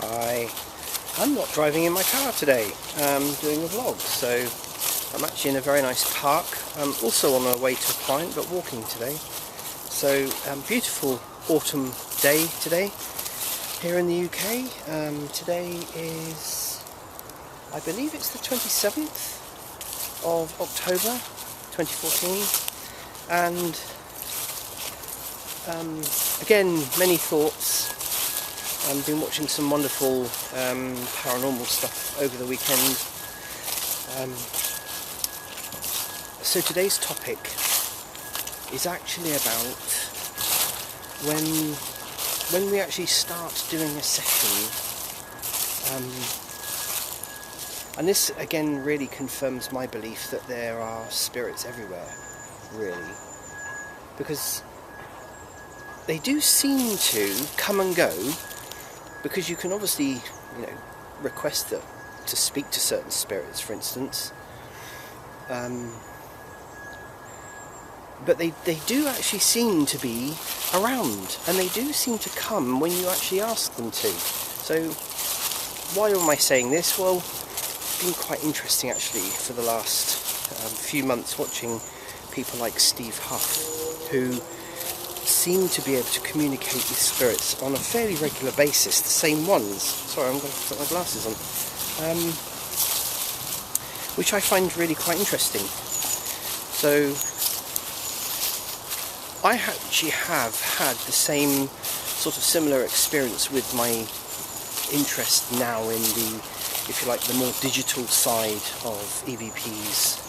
I'm not driving in my car today. I'm doing a vlog, so I'm actually in a very nice park. I'm also on our way to a client, but walking today. So beautiful autumn day today here in the UK. Today is, I believe it's the 27th of October 2014, and again, many thoughts. I've been watching some wonderful paranormal stuff over the weekend. So today's topic is actually about when we actually start doing a session, and this again really confirms my belief that there are spirits everywhere, really, because they do seem to come and go. Because you can obviously, request to speak to certain spirits, for instance. But they do actually seem to be around, and they do seem to come when you actually ask them to. So, why am I saying this? Well, it's been quite interesting actually for the last few months watching people like Steve Huff, who seem to be able to communicate with spirits on a fairly regular basis, the same ones. Sorry, I'm going to put my glasses on. Which I find really quite interesting. So, I actually have had the same sort of similar experience with my interest now in the, if you like, the more digital side of EVPs.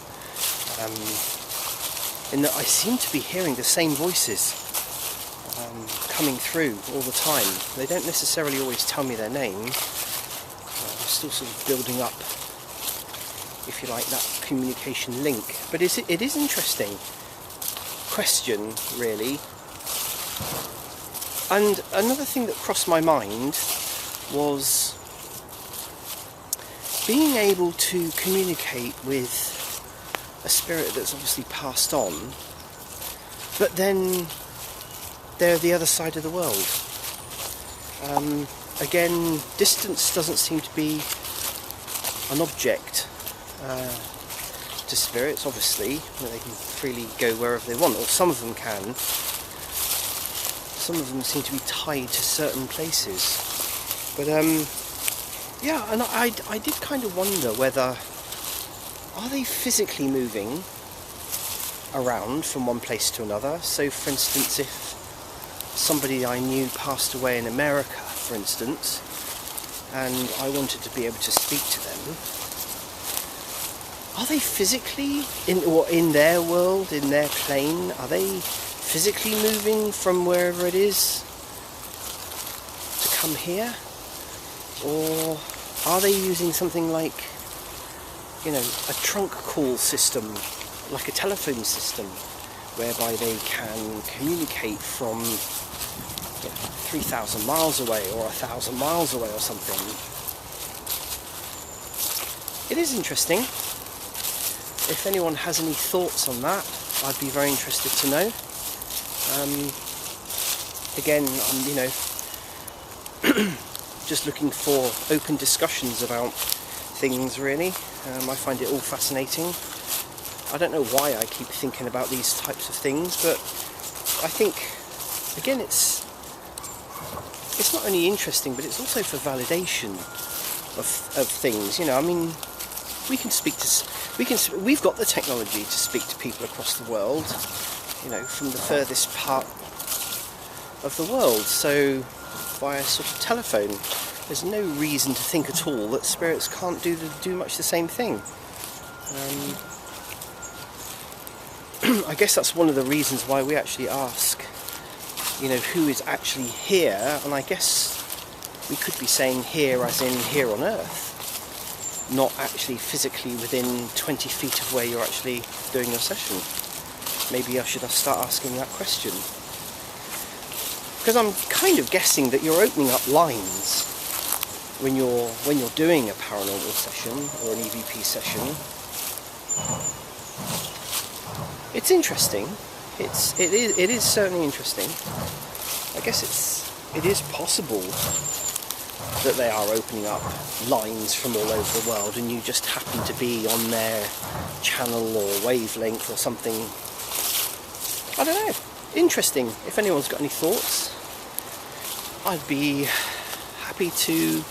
In that I seem to be hearing the same voices coming through all the time. They don't necessarily always tell me their name. I'm still sort of building up, if you like, that communication link. But it is interesting question, really. And another thing that crossed my mind was being able to communicate with a spirit that's obviously passed on, but then they're the other side of the world. Again, distance doesn't seem to be an object to spirits, obviously. They can freely go wherever they want, or some of them can. Some of them seem to be tied to certain places. But yeah, and I did kind of wonder whether, are they physically moving around from one place to another? So for instance, if somebody I knew passed away in America, for instance, and I wanted to be able to speak to them, are they physically in their world, in their plane? Are they physically moving from wherever it is to come here, or are they using something like, a trunk call system, like a telephone system, whereby they can communicate from 3,000 miles away or 1,000 miles away or something? It is interesting. If anyone has any thoughts on that, I'd be very interested to know. Again, I'm just looking for open discussions about things, really. I find it all fascinating. I don't know why I keep thinking about these types of things, but I think, again, it's not only interesting, but it's also for validation of things. We've got the technology to speak to people across the world, from the furthest part of the world. So via sort of telephone, there's no reason to think at all that spirits can't do much the same thing. I guess that's one of the reasons why we actually ask, who is actually here, and I guess we could be saying here as in here on Earth, not actually physically within 20 feet of where you're actually doing your session. Maybe I should start asking that question. Because I'm kind of guessing that you're opening up lines when you're doing a paranormal session or an EVP session. It's interesting. It is certainly interesting. I guess it is possible that they are opening up lines from all over the world, and you just happen to be on their channel or wavelength or something. I don't know. Interesting. If anyone's got any thoughts, I'd be happy to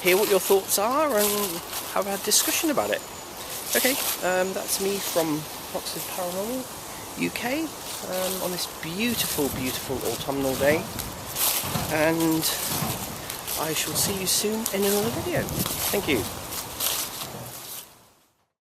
hear what your thoughts are and have a discussion about it. Okay, that's me from Oxford Paranormal UK on this beautiful, beautiful autumnal day, and I shall see you soon in another video. Thank you.